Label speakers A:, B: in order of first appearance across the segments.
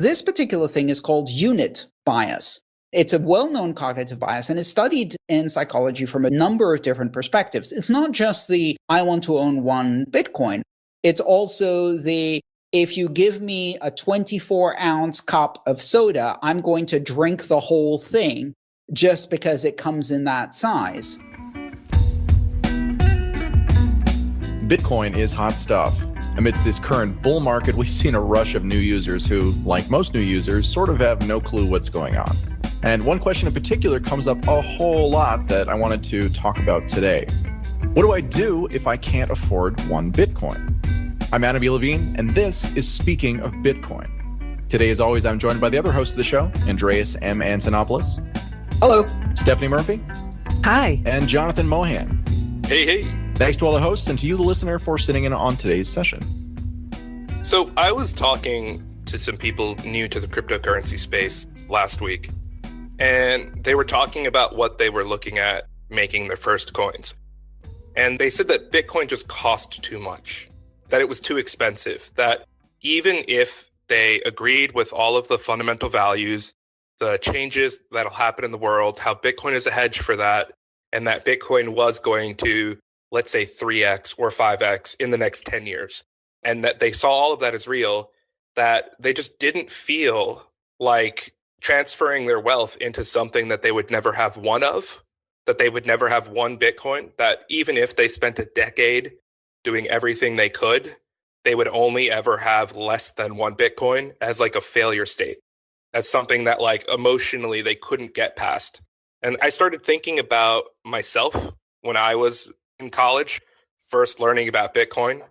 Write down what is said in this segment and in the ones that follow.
A: This particular thing is called unit bias. It's a well-known cognitive bias, and it's studied in psychology from a number of different perspectives. It's not just the I want to own one Bitcoin. It's also the if you give me a 24-ounce cup of soda, I'm going to drink the whole thing just because it comes in that size.
B: Bitcoin is hot stuff. Amidst this current bull market, we've seen a rush of new users who, like most new users, sort of have no clue what's going on. And one question in particular comes up a whole lot that I wanted to talk about today. What do I do if I can't afford one Bitcoin? I'm Adam B. Levine, and this is Speaking of Bitcoin. Today, as always, I'm joined by the other host of the show, Andreas M. Antonopoulos.
A: Hello.
B: Stephanie Murphy.
C: Hi.
B: And Jonathan Mohan.
D: Hey, hey.
B: Thanks to all the hosts and to you, the listener, for sitting in on today's session.
D: So I was talking to some people new to the cryptocurrency space last week, and they were talking about what they were looking at making their first coins. And they said that Bitcoin just cost too much, that it was too expensive, that even if they agreed with all of the fundamental values, the changes that'll happen in the world, how Bitcoin is a hedge for that, and that Bitcoin was going to, let's say, 3x or 5x in the next 10 years, and that they saw all of that as real, that they just didn't feel like transferring their wealth into something that they would never have one of, that they would never have one Bitcoin, that even if they spent a decade doing everything they could, they would only ever have less than one Bitcoin as like a failure state, as something that like emotionally they couldn't get past. And I started thinking about myself when I was in college, first learning about Bitcoin.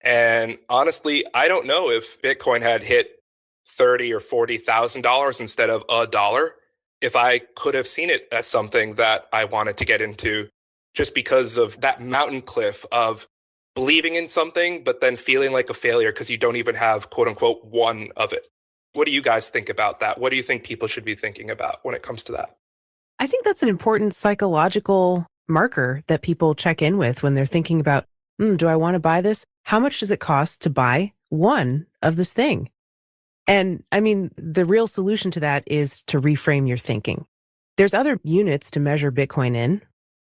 D: And honestly, I don't know if Bitcoin had hit $30,000 or $40,000 instead of $1, if I could have seen it as something that I wanted to get into, just because of that mountain cliff of believing in something, but then feeling like a failure because you don't even have, quote unquote, one of it. What do you guys think about that? What do you think people should be thinking about when it comes to that?
C: I think that's an important psychological marker that people check in with when they're thinking about, do I want to buy this? How much does it cost to buy one of this thing? And I mean, the real solution to that is to reframe your thinking. There's other units to measure Bitcoin in.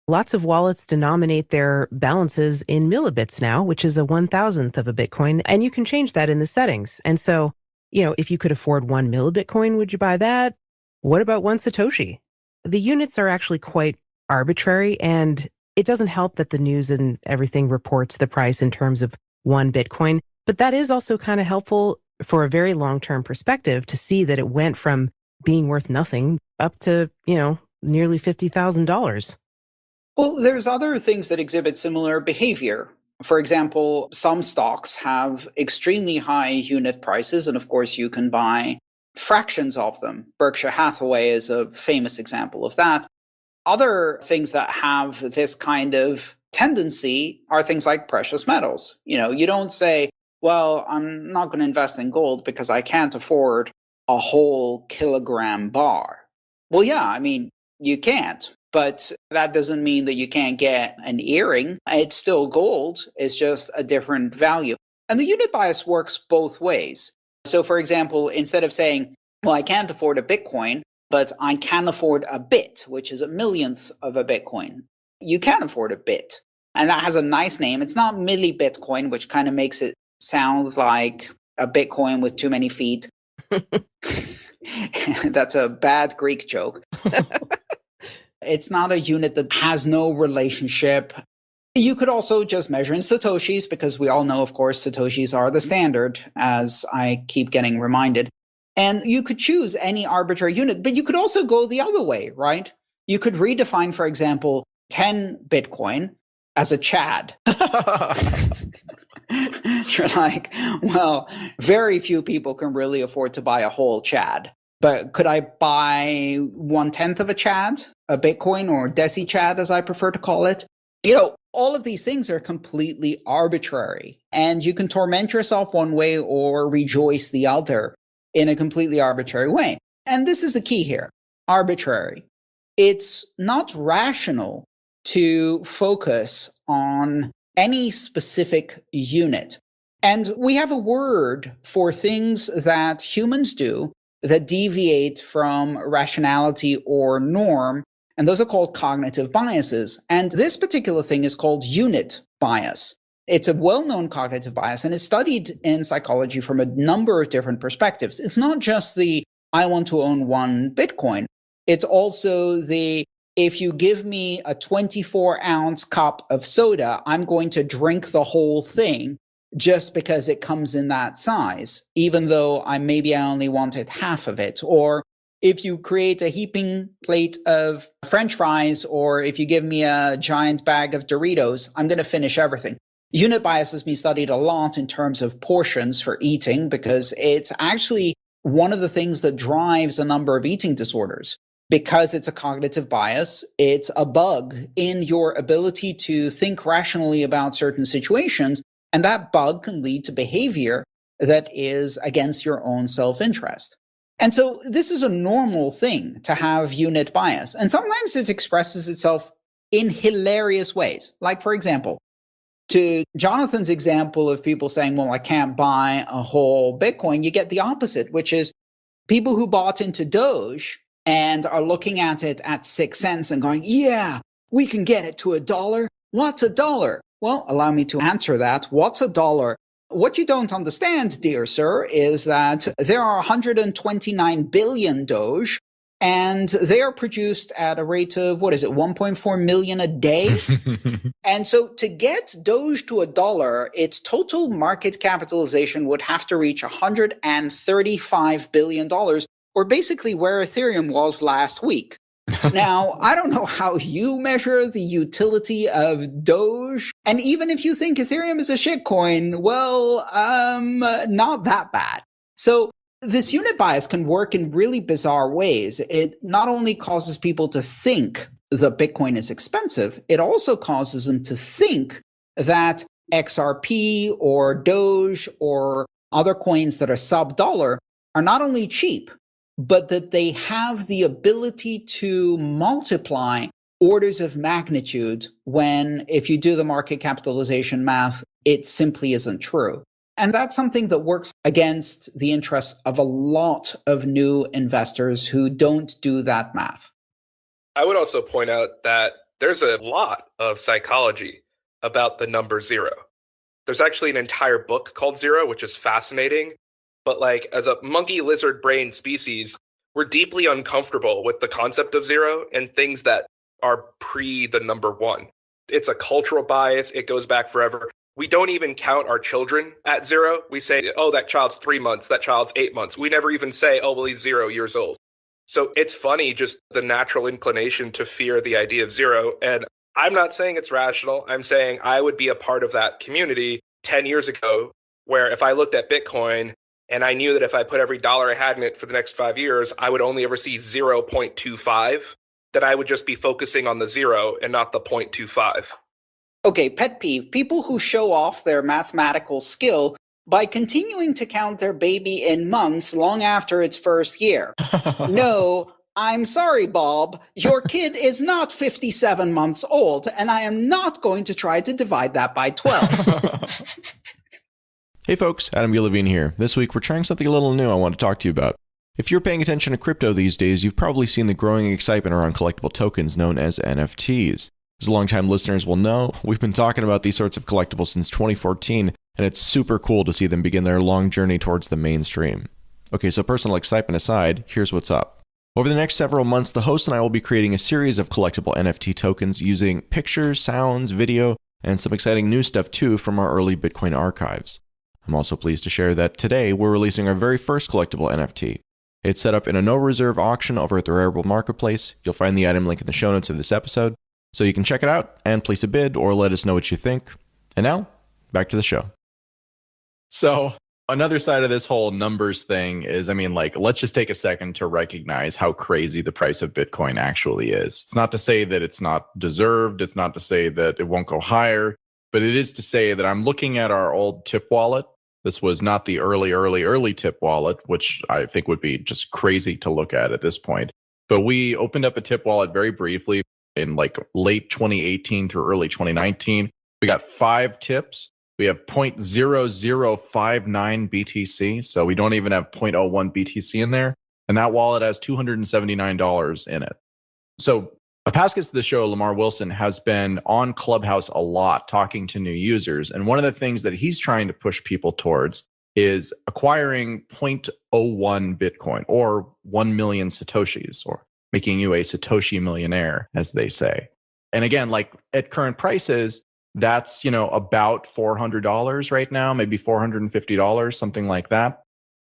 C: Lots of wallets denominate their balances in milibits now, which is a 1,000th of a Bitcoin. And you can change that in the settings. And so, if you could afford 1 milibitcoin, would you buy that? What about 1 Satoshi? The units are actually quite arbitrary, and it doesn't help that the news and everything reports the price in terms of 1 Bitcoin. But that is also kind of helpful for a very long-term perspective to see that it went from being worth nothing up to, nearly $50,000.
A: Well, there's other things that exhibit similar behavior. For example, some stocks have extremely high unit prices, and of course you can buy fractions of them. Berkshire Hathaway is a famous example of that. Other things that have this kind of tendency are things like precious metals. You don't say, well, I'm not going to invest in gold because I can't afford a whole kilogram bar. Well, yeah, I mean, you can't. But that doesn't mean that you can't get an earring. It's still gold. It's just a different value. And the unit bias works both ways. So, for example, instead of saying, well, I can't afford a Bitcoin, but I can afford a bit, which is a millionth of a Bitcoin. You can afford a bit. And that has a nice name. It's not milibitcoin, which kind of makes it sound like a Bitcoin with too many feet. That's a bad Greek joke. It's not a unit that has no relationship. You could also just measure in Satoshis, because we all know, of course, Satoshis are the standard, as I keep getting reminded. And you could choose any arbitrary unit, but you could also go the other way, right? You could redefine, for example, 10 Bitcoin as a Chad. You're like, well, very few people can really afford to buy a whole Chad. But could I buy 1/10 of a Chad, a Bitcoin, or Desi Chad, as I prefer to call it? All of these things are completely arbitrary, and you can torment yourself one way or rejoice the other in a completely arbitrary way. And this is the key here, arbitrary. It's not rational to focus on any specific unit. And we have a word for things that humans do that deviate from rationality or norm, and those are called cognitive biases. And this particular thing is called unit bias. It's a well-known cognitive bias, and it's studied in psychology from a number of different perspectives. It's not just the I want to own one Bitcoin. It's also the if you give me a 24-ounce cup of soda, I'm going to drink the whole thing just because it comes in that size, even though I only wanted half of it. Or if you create a heaping plate of French fries, or if you give me a giant bag of Doritos, I'm going to finish everything. Unit bias has been studied a lot in terms of portions for eating, because it's actually one of the things that drives a number of eating disorders. Because it's a cognitive bias, it's a bug in your ability to think rationally about certain situations, and that bug can lead to behavior that is against your own self-interest. And so this is a normal thing to have unit bias. And sometimes it expresses itself in hilarious ways. Like, for example, to Jonathan's example of people saying, well, I can't buy a whole Bitcoin, you get the opposite, which is people who bought into Doge and are looking at it at 6 cents and going, yeah, we can get it to $1. What's $1? Well, allow me to answer that. What's $1? What you don't understand, dear sir, is that there are 129 billion Doge, and they are produced at a rate of, 1.4 million a day? And so to get Doge to $1, its total market capitalization would have to reach $135 billion, or basically where Ethereum was last week. Now, I don't know how you measure the utility of Doge. And even if you think Ethereum is a shitcoin, well, not that bad. So this unit bias can work in really bizarre ways. It not only causes people to think that Bitcoin is expensive, it also causes them to think that XRP or Doge or other coins that are sub-dollar are not only cheap, but that they have the ability to multiply orders of magnitude when, if you do the market capitalization math, it simply isn't true. And that's something that works against the interests of a lot of new investors who don't do that math.
D: I would also point out that there's a lot of psychology about the number zero. There's actually an entire book called Zero, which is fascinating. But like, as a monkey lizard brain species, we're deeply uncomfortable with the concept of zero and things that are pre the number one. It's a cultural bias. It goes back forever. We don't even count our children at zero. We say, oh, that child's 3 months, that child's 8 months. We never even say, oh, well, he's 0 years old. So it's funny, just the natural inclination to fear the idea of zero. And I'm not saying it's rational. I'm saying I would be a part of that community 10 years ago, where if I looked at Bitcoin and I knew that if I put every dollar I had in it for the next 5 years, I would only ever see 0.25, that I would just be focusing on the zero and not the 0.25.
A: Okay, pet peeve. People who show off their mathematical skill by continuing to count their baby in months long after its first year. No, I'm sorry, Bob. Your kid is not 57 months old, and I am not going to try to divide that by 12.
B: Hey folks, Adam B. Levine here. This week we're trying something a little new I want to talk to you about. If you're paying attention to crypto these days, you've probably seen the growing excitement around collectible tokens known as NFTs. As longtime listeners will know, we've been talking about these sorts of collectibles since 2014, and it's super cool to see them begin their long journey towards the mainstream. Okay, so personal excitement aside, here's what's up. Over the next several months, the host and I will be creating a series of collectible NFT tokens using pictures, sounds, video, and some exciting new stuff too from our early Bitcoin archives. I'm also pleased to share that today we're releasing our very first collectible NFT. It's set up in a no-reserve auction over at the Rarible Marketplace. You'll find the item link in the show notes of this episode, so you can check it out and place a bid or let us know what you think. And now, back to the show. So, another side of this whole numbers thing is, let's just take a second to recognize how crazy the price of Bitcoin actually is. It's not to say that it's not deserved. It's not to say that it won't go higher, but it is to say that I'm looking at our old tip wallet. This was not the early tip wallet, which I think would be just crazy to look at this point. But we opened up a tip wallet very briefly in late 2018 through early 2019. We got 5 tips. We have 0.0059 BTC. So we don't even have 0.01 BTC in there. And that wallet has $279 in it. So a past guest of the show, Lamar Wilson, has been on Clubhouse a lot talking to new users. And one of the things that he's trying to push people towards is acquiring 0.01 Bitcoin or 1 million Satoshis, or making you a Satoshi millionaire, as they say. And again, like at current prices, that's, about $400 right now, maybe $450, something like that.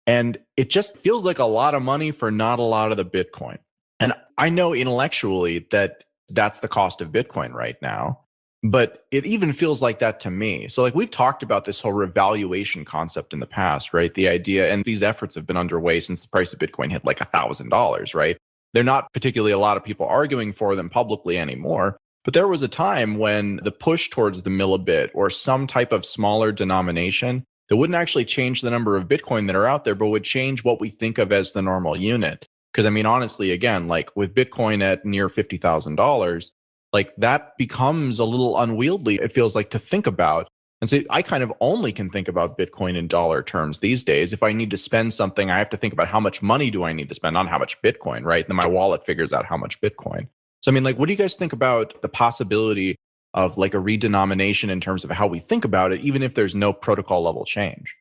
B: And it just feels like a lot of money for not a lot of the Bitcoin. And I know intellectually that that's the cost of Bitcoin right now, but it even feels like that to me. So like we've talked about this whole revaluation concept in the past, right? The idea, and these efforts have been underway since the price of Bitcoin hit like $1,000, right? They're not particularly a lot of people arguing for them publicly anymore. But there was a time when the push towards the milibit or some type of smaller denomination that wouldn't actually change the number of Bitcoin that are out there, but would change what we think of as the normal unit. Because I mean, honestly, again, like with Bitcoin at near $50,000, like that becomes a little unwieldy, it feels like, to think about. And so I kind of only can think about Bitcoin in dollar terms these days. If I need to spend something, I have to think about how much money do I need to spend, not how much Bitcoin, right? Then my wallet figures out how much Bitcoin. So I mean, like, what do you guys think about the possibility of like a redenomination in terms of how we think about it, even if there's no protocol level change?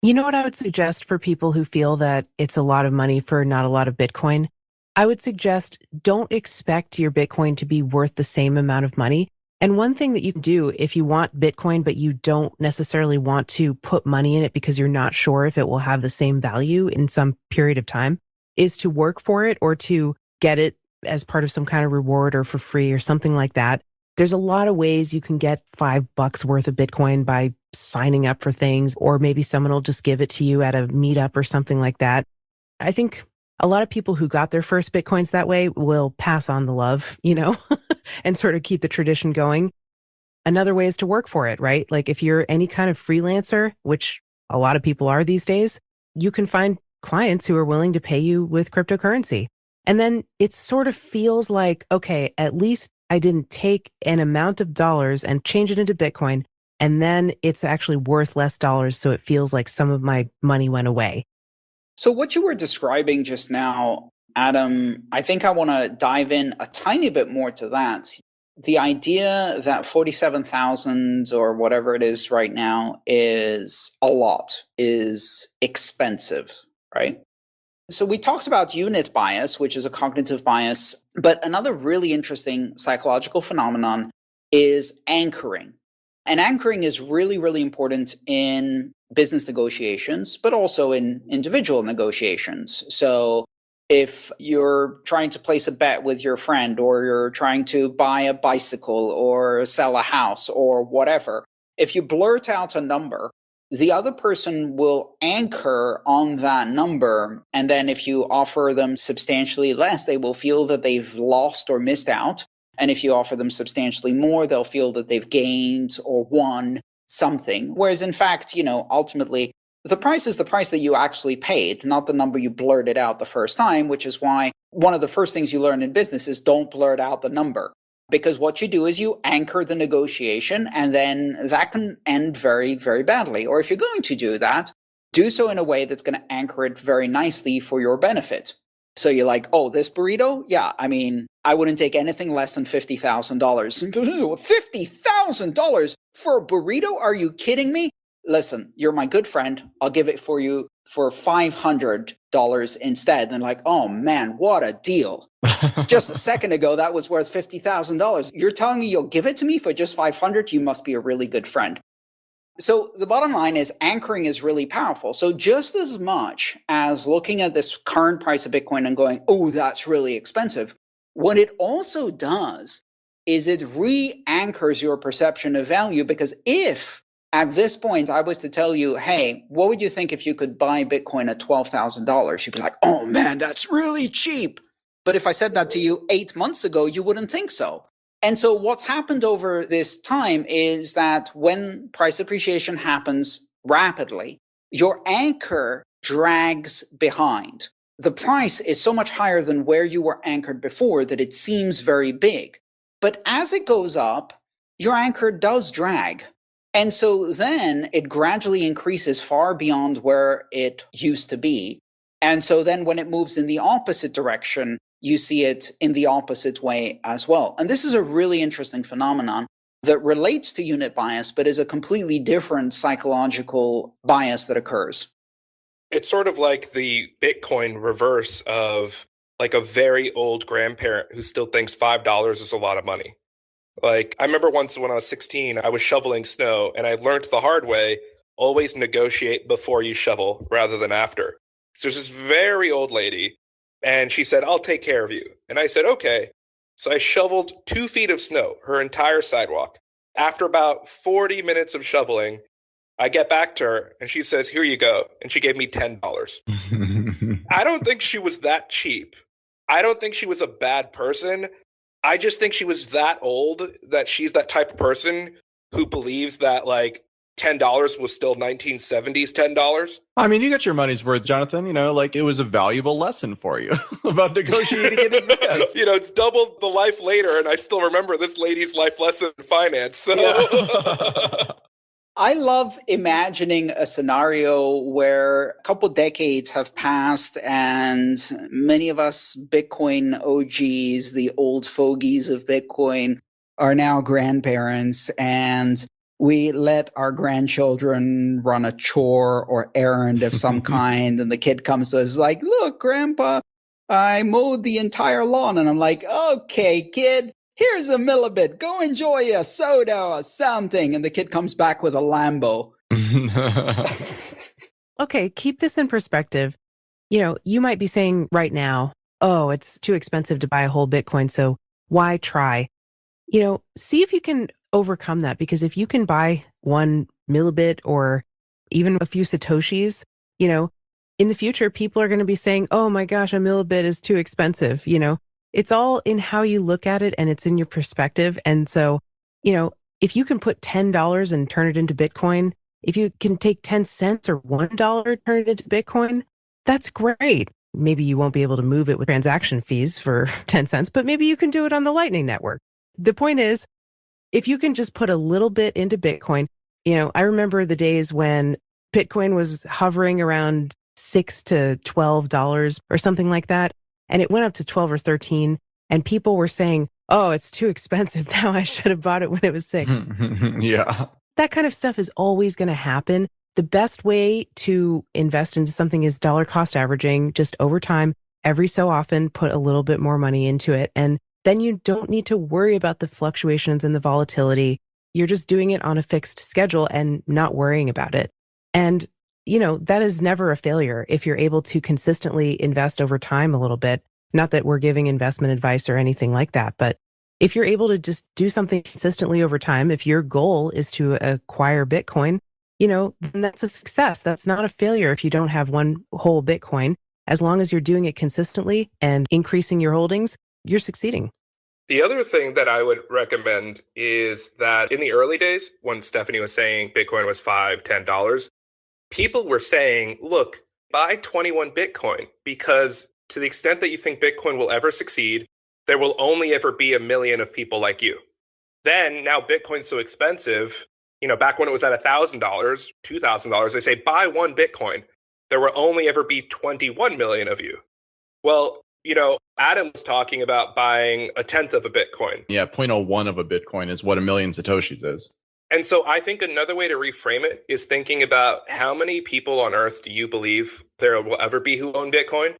C: You know what I would suggest for people who feel that it's a lot of money for not a lot of Bitcoin? I would suggest don't expect your Bitcoin to be worth the same amount of money. And one thing that you can do if you want Bitcoin, but you don't necessarily want to put money in it because you're not sure if it will have the same value in some period of time, is to work for it or to get it as part of some kind of reward or for free or something like that. There's a lot of ways you can get $5 worth of Bitcoin by signing up for things, or maybe someone will just give it to you at a meetup or something like that. I think a lot of people who got their first Bitcoins that way will pass on the love, and sort of keep the tradition going. Another way is to work for it, right? Like if you're any kind of freelancer, which a lot of people are these days, you can find clients who are willing to pay you with cryptocurrency. And then it sort of feels like, okay, at least I didn't take an amount of dollars and change it into Bitcoin, and then it's actually worth less dollars, so it feels like some of my money went away.
A: So what you were describing just now, Adam, I think I want to dive in a tiny bit more to that. The idea that 47,000 or whatever it is right now is a lot, is expensive, right? So we talked about unit bias, which is a cognitive bias, but another really interesting psychological phenomenon is anchoring. And anchoring is really, really important in business negotiations, but also in individual negotiations. So if you're trying to place a bet with your friend, or you're trying to buy a bicycle or sell a house or whatever, if you blurt out a number, the other person will anchor on that number. And then if you offer them substantially less, they will feel that they've lost or missed out. And if you offer them substantially more, they'll feel that they've gained or won something. Whereas in fact, ultimately, the price is the price that you actually paid, not the number you blurted out the first time, which is why one of the first things you learn in business is don't blurt out the number. Because what you do is you anchor the negotiation, and then that can end very, very badly. Or if you're going to do that, do so in a way that's going to anchor it very nicely for your benefit. So you're like, oh, this burrito? Yeah, I mean, I wouldn't take anything less than $50,000. $50,000 for a burrito? Are you kidding me? Listen, you're my good friend. I'll give it for you for $500 instead. And like, oh man, what a deal. Just a second ago, that was worth $50,000. You're telling me you'll give it to me for just $500? You must be a really good friend. So the bottom line is anchoring is really powerful. So just as much as looking at this current price of Bitcoin and going, oh, that's really expensive, what it also does is it re-anchors your perception of value. Because if at this point I was to tell you, hey, what would you think if you could buy Bitcoin at $12,000? You'd be like, oh man, that's really cheap. But if I said that to you 8 months ago, you wouldn't think so. And so what's happened over this time is that when price appreciation happens rapidly, your anchor drags behind. The price is so much higher than where you were anchored before that it seems very big. But as it goes up, your anchor does drag. And so then it gradually increases far beyond where it used to be. And so then when it moves in the opposite direction, you see it in the opposite way as well. And this is a really interesting phenomenon that relates to unit bias, but is a completely different psychological bias that occurs.
D: It's sort of like the Bitcoin reverse of like a very old grandparent who still thinks $5 is a lot of money. Like, I remember once when I was 16, I was shoveling snow, and I learned the hard way, always negotiate before you shovel rather than after. So there's this very old lady, and she said, I'll take care of you. And I said, okay. So I shoveled 2 feet of snow, her entire sidewalk. After about 40 minutes of shoveling, I get back to her, and she says, here you go. And she gave me $10. I don't think she was that cheap. I don't think she was a bad person. I just think she was that old that she's that type of person who believes that like $10 was still 1970s $10.
B: I mean, you got your money's worth, Jonathan. You know, like it was a valuable lesson for you about negotiating in advance.
D: You know, it's doubled the life later, and I still remember this lady's life lesson in finance. So.
A: Yeah. I love imagining a scenario where a couple decades have passed and many of us Bitcoin OGs, the old fogies of Bitcoin, are now grandparents, and we let our grandchildren run a chore or errand of some kind, and the kid comes to us like, look, Grandpa, I mowed the entire lawn. And I'm like, okay, kid. Here's a milibit. Go enjoy a soda or something. And the kid comes back with a Lambo.
C: Okay, keep this in perspective. You know, you might be saying right now, oh, it's too expensive to buy a whole Bitcoin, so why try? You know, see if you can overcome that, because if you can buy 1 milibit or even a few Satoshis, you know, in the future, people are going to be saying, oh my gosh, a milibit is too expensive, you know. It's all in how you look at it, and it's in your perspective. And so, you know, if you can put $10 and turn it into Bitcoin, if you can take 10 cents or $1, turn it into Bitcoin, that's great. Maybe you won't be able to move it with transaction fees for 10 cents, but maybe you can do it on the Lightning Network. The point is, if you can just put a little bit into Bitcoin, you know, I remember the days when Bitcoin was hovering around $6 to $12 or something like that. And it went up to 12 or 13, and people were saying, oh, it's too expensive now. I should have bought it when it was 6.
B: Yeah.
C: That kind of stuff is always going to happen. The best way to invest into something is dollar cost averaging, just over time, every so often, put a little bit more money into it. And then you don't need to worry about the fluctuations and the volatility. You're just doing it on a fixed schedule and not worrying about it. And you know, that is never a failure if you're able to consistently invest over time a little bit. Not that we're giving investment advice or anything like that, but if you're able to just do something consistently over time, if your goal is to acquire Bitcoin, you know, then that's a success. That's not a failure if you don't have one whole Bitcoin. As long as you're doing it consistently and increasing your holdings, you're succeeding.
D: The other thing that I would recommend is that in the early days, when Stephanie was saying Bitcoin was $5, $10, people were saying, look, buy 21 Bitcoin, because to the extent that you think Bitcoin will ever succeed, there will only ever be 1 million of people like you. Then now Bitcoin's so expensive, you know, back when it was at $1,000, $2,000, they say buy 1 Bitcoin. There will only ever be 21 million of you. Well, you know, Adam was talking about buying 1/10 of a Bitcoin.
B: Yeah, 0.01 of a Bitcoin is what 1 million Satoshis is.
D: And so I think another way to reframe it is thinking about how many people on Earth do you believe there will ever be who own Bitcoin?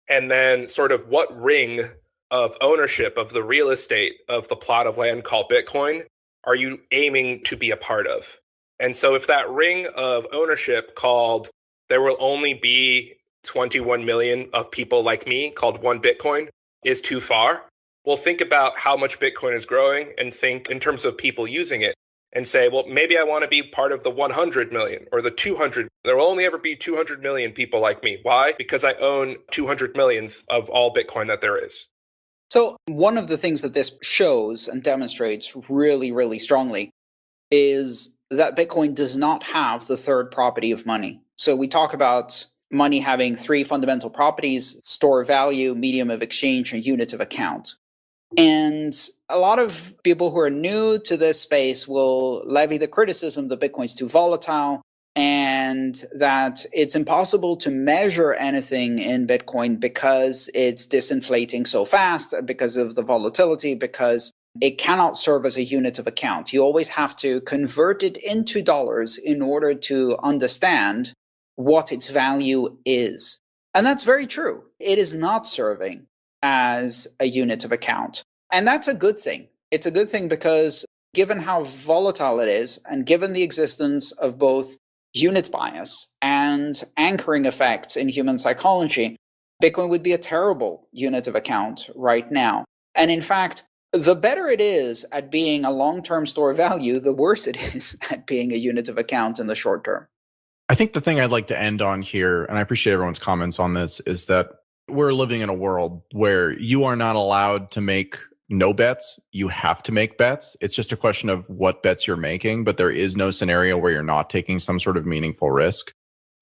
D: And then sort of what ring of ownership of the real estate of the plot of land called Bitcoin are you aiming to be a part of? And so if that ring of ownership called there will only be 21 million of people like me called 1 Bitcoin is too far, well, think about how much Bitcoin is growing and think in terms of people using it. And say, well, maybe I want to be part of the 100 million or the 200. There will only ever be 200 million people like me. Why? Because I own 200 millionth of all Bitcoin that there is.
A: So one of the things that this shows and demonstrates really, really strongly is that Bitcoin does not have the third property of money. So we talk about money having 3 fundamental properties: store value, medium of exchange, and unit of account. And a lot of people who are new to this space will levy the criticism that Bitcoin's too volatile and that it's impossible to measure anything in Bitcoin because it's disinflating so fast, because of the volatility, because it cannot serve as a unit of account. You always have to convert it into dollars in order to understand what its value is. And that's very true. It is not serving as a unit of account. And that's a good thing. It's a good thing because given how volatile it is, and given the existence of both unit bias and anchoring effects in human psychology, Bitcoin would be a terrible unit of account right now. And in fact, the better it is at being a long-term store of value, the worse it is at being a unit of account in the short term.
B: I think the thing I'd like to end on here, and I appreciate everyone's comments on this, is that we're living in a world where you are not allowed to make no bets. You have to make bets. It's just a question of what bets you're making, but there is no scenario where you're not taking some sort of meaningful risk.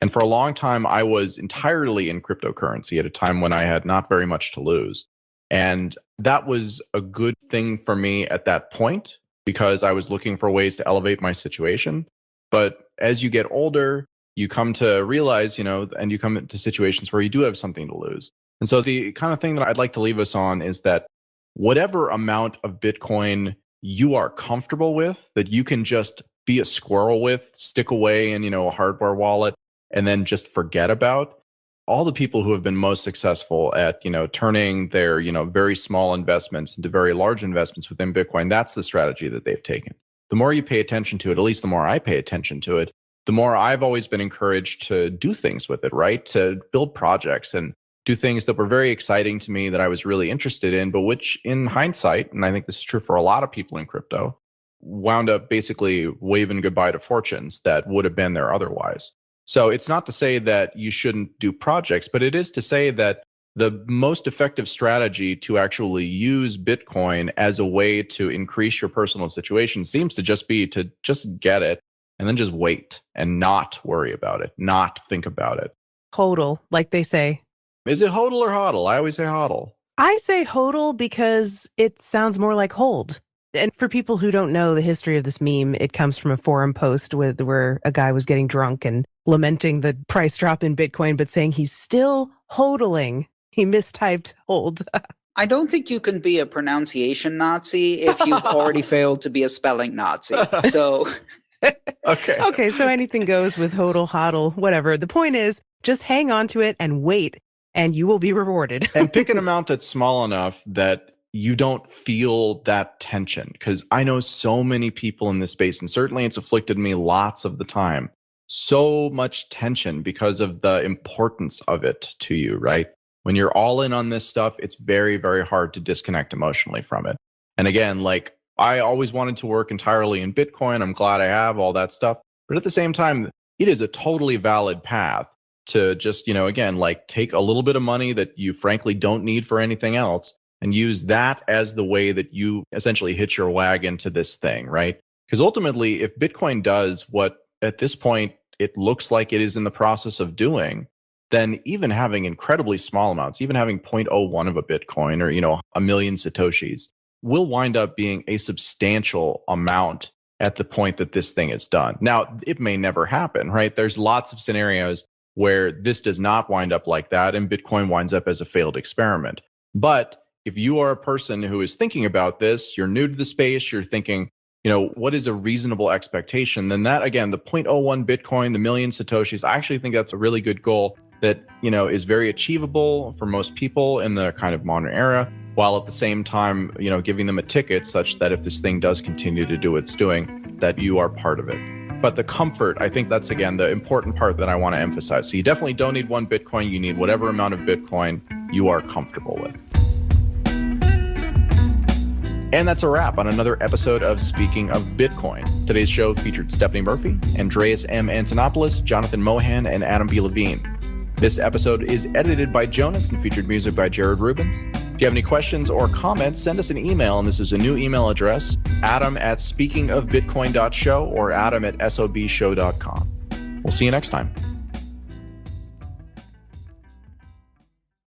B: And for a long time, I was entirely in cryptocurrency at a time when I had not very much to lose. And that was a good thing for me at that point because I was looking for ways to elevate my situation. But as you get older, you come to realize, and you come into situations where you do have something to lose. And so the kind of thing that I'd like to leave us on is that whatever amount of Bitcoin you are comfortable with, that you can just be a squirrel with, stick away in, a hardware wallet, and then just forget about, all the people who have been most successful at, turning their, very small investments into very large investments within Bitcoin, that's the strategy that they've taken. The more you pay attention to it, at least the more I pay attention to it, the more I've always been encouraged to do things with it, right? To build projects and do things that were very exciting to me that I was really interested in, but which in hindsight, and I think this is true for a lot of people in crypto, wound up basically waving goodbye to fortunes that would have been there otherwise. So it's not to say that you shouldn't do projects, but it is to say that the most effective strategy to actually use Bitcoin as a way to increase your personal situation seems to just be to just get it and then just wait and not worry about it, not think about it.
C: HODL, like they say.
B: Is it HODL or HODL? I always say HODL.
C: I say HODL because it sounds more like hold. And for people who don't know the history of this meme, it comes from a forum post where a guy was getting drunk and lamenting the price drop in Bitcoin, but saying he's still hodling. He mistyped hold.
A: I don't think you can be a pronunciation Nazi if you've already failed to be a spelling Nazi. So,
B: Okay,
C: so anything goes with HODL, HODL, whatever. The point is, just hang on to it and wait, and you will be rewarded.
B: And pick an amount that's small enough that you don't feel that tension. Because I know so many people in this space, and certainly it's afflicted me lots of the time, so much tension because of the importance of it to you, right? When you're all in on this stuff, it's very, very hard to disconnect emotionally from it. And again, like I always wanted to work entirely in Bitcoin. I'm glad I have all that stuff. But at the same time, it is a totally valid path to just, again, like take a little bit of money that you frankly don't need for anything else and use that as the way that you essentially hitch your wagon to this thing, right? Because ultimately, if Bitcoin does what at this point it looks like it is in the process of doing, then even having incredibly small amounts, even having 0.01 of a Bitcoin or, a million Satoshis will wind up being a substantial amount at the point that this thing is done. Now, it may never happen, right? There's lots of scenarios where this does not wind up like that and Bitcoin winds up as a failed experiment. But if you are a person who is thinking about this, you're new to the space, you're thinking, what is a reasonable expectation? Then that, again, the 0.01 Bitcoin, the million Satoshis, I actually think that's a really good goal that, is very achievable for most people in the kind of modern era, while at the same time, giving them a ticket such that if this thing does continue to do what it's doing, that you are part of it. But the comfort, I think that's, again, the important part that I want to emphasize. So you definitely don't need one Bitcoin. You need whatever amount of Bitcoin you are comfortable with. And that's a wrap on another episode of Speaking of Bitcoin. Today's show featured Stephanie Murphy, Andreas M. Antonopoulos, Jonathan Mohan, and Adam B. Levine. This episode is edited by Jonas and featured music by Jared Rubens. If you have any questions or comments, send us an email, and this is a new email address, adam@speakingofbitcoin.show or adam@sobshow.com. We'll see you next time.